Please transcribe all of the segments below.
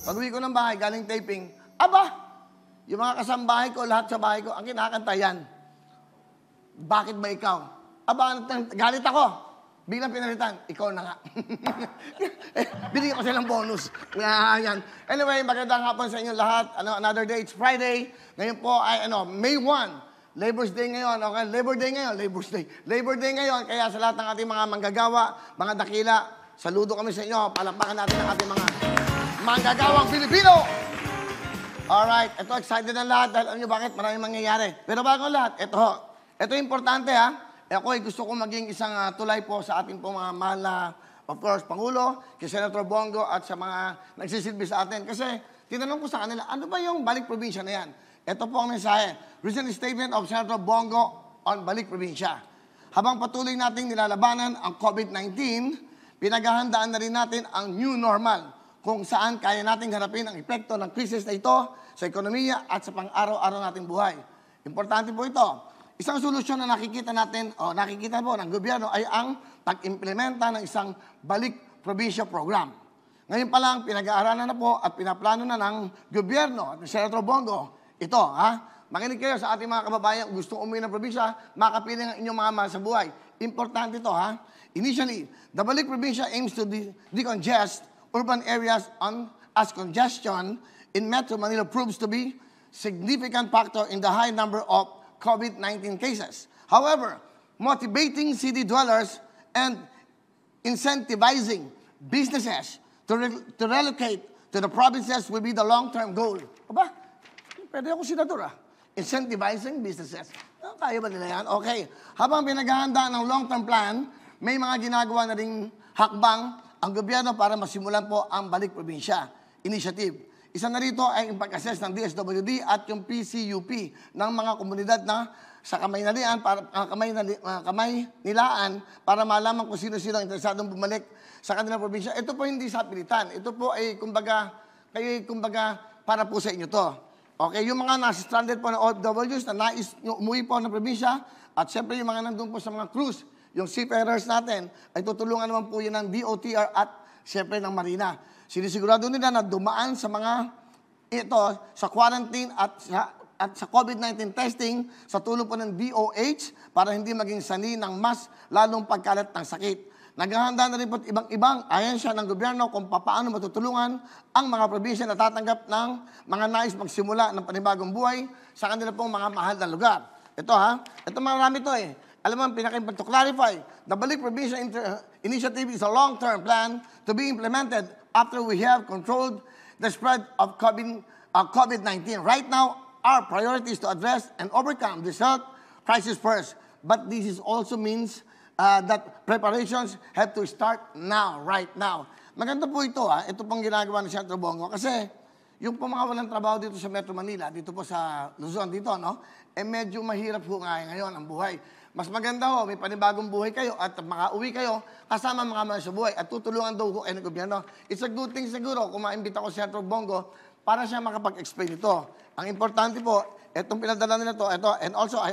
Pag-uwi ko ng bahay, galing taping, aba, yung mga kasambahay ko, lahat sa bahay ko, ang kinakanta yan. Bakit ba ikaw? Aba, galit ako. Biglang pinalitan, ikaw na nga. Binigyan ko silang bonus. Yan. Anyway, magandang hapon sa inyo lahat. Another day, it's Friday. Ngayon po ay May 1. Labor's Day ngayon. Okay? Labor Day ngayon. Labor Day ngayon. Kaya sa lahat ng ating mga manggagawa, mga dakila, saludo kami sa inyo. Palakpakan natin ang ating mga manggagawang Pilipino. Alright. Ito, excited na lahat dahil alam nyo bakit maraming mangyayari. Pero bago lahat, ito importante ha. Ako ay gusto kong maging isang tulay po sa ating po mga mahal na, of course, Pangulo, kay Senator Bongo at sa mga nagsisilbi sa atin. Kasi tinanong ko sa kanila, ano ba yung balik probinsya na yan? Ito po ang mensahe. Recent statement of Senator Bongo on balik probinsya. Habang patuloy nating nilalabanan ang COVID-19, pinaghahandaan na rin natin ang new normal kung saan kaya nating harapin ang epekto ng krisis na ito sa ekonomiya at sa pang-araw-araw nating buhay. Importante po ito. Isang solusyon na nakikita natin, nakikita po ng gobyerno ay ang pag-implementa ng isang balik probinsya program. Ngayon pa lang, pinag-aaralan na po at pinaplano na ng gobyerno at ng Senator Bongo. Ito, makinig kayo sa ating mga kababayan, gustong umuwi ng probinsya, makapiling ang inyong mga mahal sa buhay. Importante ito, Initially, the balik probinsya aims to decongest urban areas as congestion in Metro Manila proves to be significant factor in the high number of COVID-19 cases. However, motivating city dwellers and incentivizing businesses to relocate to the provinces will be the long-term goal. Aba, pwede ako senador Incentivizing businesses. Kaya ba nila yan? Okay. Habang pinaghahanda ng long-term plan, may mga ginagawa na ring hakbang ang gobyerno para masimulan po ang Balik Probinsya Initiative. Isa na rito ay yung pag-assess ng DSWD at yung PCUP ng mga komunidad na sa kamay-nilaan para malaman kung sino-sino ang interesadong bumalik sa kanilang probinsya. Ito po hindi sa pilitan. Ito po ay kumbaga para po sa inyo to. Okay, yung mga nasa-stranded po na OFWs na nais umuwi po ng probinsya at siyempre yung mga nandun po sa mga cruise, yung seafarers natin, ay tutulungan naman po yun ng DOTR at siyempre ng Marina. Sinisigurado nila na dumaan sa mga sa quarantine at sa COVID-19 testing sa tulong po ng DOH para hindi maging sanhi ng mas lalong pagkalat ng sakit. Naghahanda na rin po ibang ahensya ng gobyerno kung paano matutulungan ang mga probinsya na tatanggap ng mga nais magsimula ng panibagong buhay sa kanila pong mga mahal na lugar. Ito marami to Alam mo, to clarify, the Balik Probinsya Initiative is a long-term plan to be implemented after we have controlled the spread of COVID-19. Right now, our priority is to address and overcome this health crisis first. But this also means that preparations have to start now, right now. Maganda po ito, ito pong ginagawa ni Senator Bongo. Kasi yung po mga walang trabaho dito sa Metro Manila, dito po sa Luzon, medyo mahirap po ngayon ang buhay. Mas maganda may panibagong buhay kayo at makauwi kayo kasama mga mahal sa buhay at tutulungan daw kayo ng gobyerno. It's a good thing siguro kung maimbita ko si Senator Bongo para siya makapag-explain ito. Ang importante po, itong pinadala nila and also,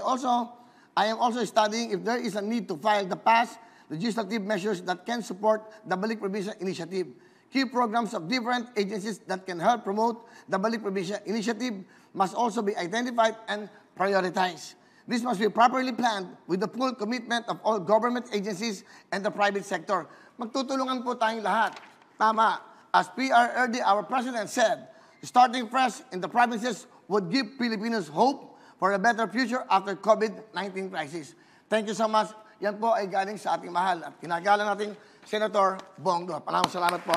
I am also studying if there is a need to file the past legislative measures that can support the Balik Probinsya Initiative. Key programs of different agencies that can help promote the Balik Probinsya Initiative must also be identified and prioritized. This must be properly planned with the full commitment of all government agencies and the private sector. Magtutulungan po tayong lahat. Tama. As PRRD, our President said, starting fresh in the provinces would give Filipinos hope for a better future after COVID-19 crisis. Thank you so much. Yan po ay galing sa ating mahal at kinagalang nating Senator Bongo. Salamat po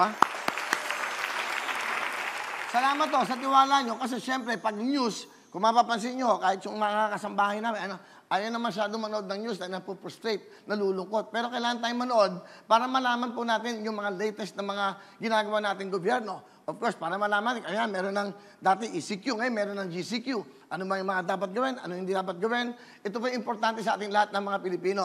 Salamat sa tiwala nyo kasi syempre pag news, kung mapapansin nyo, kahit yung mga kasambahay namin, ayaw na masyadong manood ng news dahil napuprostrate, nalulungkot. Pero kailangan tayong manood para malaman po natin yung mga latest na mga ginagawa nating gobyerno. Of course, para malaman, kaya meron ng dati ECQ, ngayon meron ng GCQ. Ano ba yung mga dapat gawin, ano hindi dapat gawin. Ito po yung importante sa ating lahat ng mga Pilipino.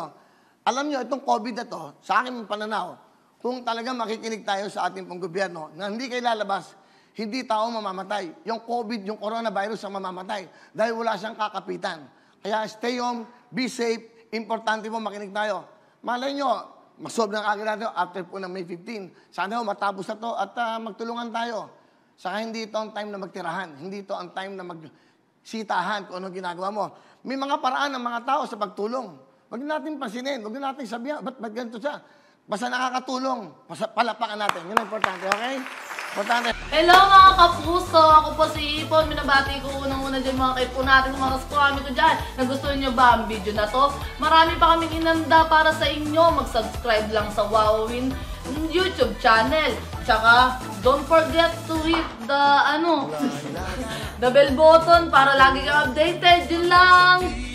Alam nyo, itong COVID na to, sa aking pananaw, kung talagang makikinig tayo sa ating pong gobyerno na hindi kayo lalabas, hindi tao mamamatay. Yung COVID, yung coronavirus ang mamamatay dahil wala siyang kakapitan. Kaya stay home, be safe, importante po makinig tayo. Malay nyo, masolve ng agad natin after po ng May 15. Sana matapos na to at magtulungan tayo. Saka hindi ito ang time na magtirahan. Hindi ito ang time na magsitahan kung anong ginagawa mo. May mga paraan ng mga tao sa pagtulong. Huwag natin pansinin. Huwag natin sabihan, ba't ganito siya? Basta nakakatulong, palapakan natin. Yun ang importante, okay? Importante. Hello mga kapuso! Ako po si Ipon. Minabati ko unang-una dyan mga kaipo natin. Mga kaskwami ko dyan. Nagustuhan nyo ba ang video na to? Marami pa kaming inanda para sa inyo. Mag-subscribe lang sa Wowin YouTube channel. Tsaka, don't forget to hit the, the bell button para lagi kang updated. Yun lang!